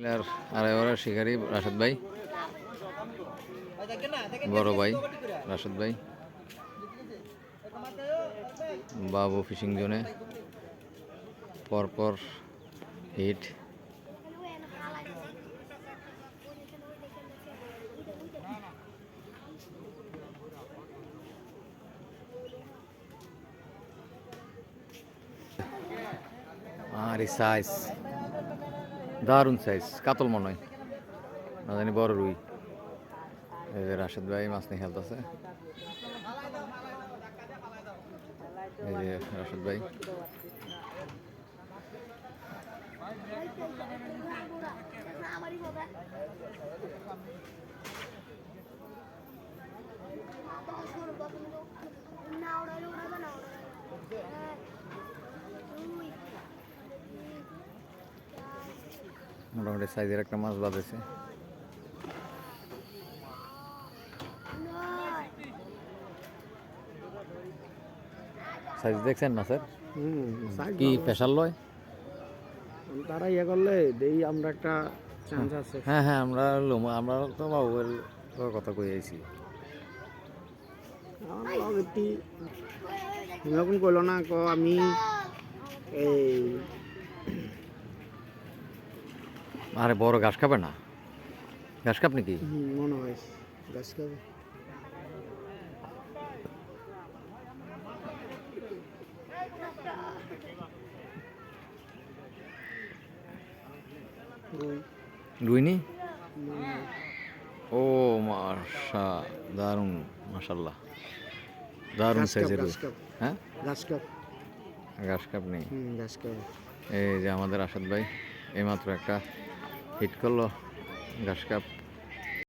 আর আড়াই ওভারের শিকারী রাশেদ ভাই, বড় ভাই রাশেদ ভাই, বাবু ফিশিং জোনে পরপর হিট। আর এই সাইজ দারুণ সাইজ, কাতল মনে হয় না জানি, বড় রুই। এই যে রাশেদ ভাই মাছ নিয়ে খেলতেছে। এই যে রাশেদ ভাই, মোটামুটি সাইজের একটা মাছ বাঁধেছে। সাইজ দেখছেন না স্যার? কি স্পেশাল লয় তারা ইয়ে করলে দেই আমরা একটা চান্স আছে। হ্যাঁ হ্যাঁ, আমরা তো বাবুর কথা কই আইছি। এরকম করলো না ক আমি এই আরে বড় ঘাস খাবে না, ঘাস খাপ নাকি? মনে হয় গাছ খাবে। রুইনি? ও মাশা, দারুণ, মাশাল্লাহ, দারুণ সাইজের রুই। হ্যাঁ, গাছ কাপ, ঘাস কাপ নেই। গাছ কাপ। এই যে আমাদের রাশেদ ভাই এইমাত্র একটা হিট করলো ঘাস কাপ।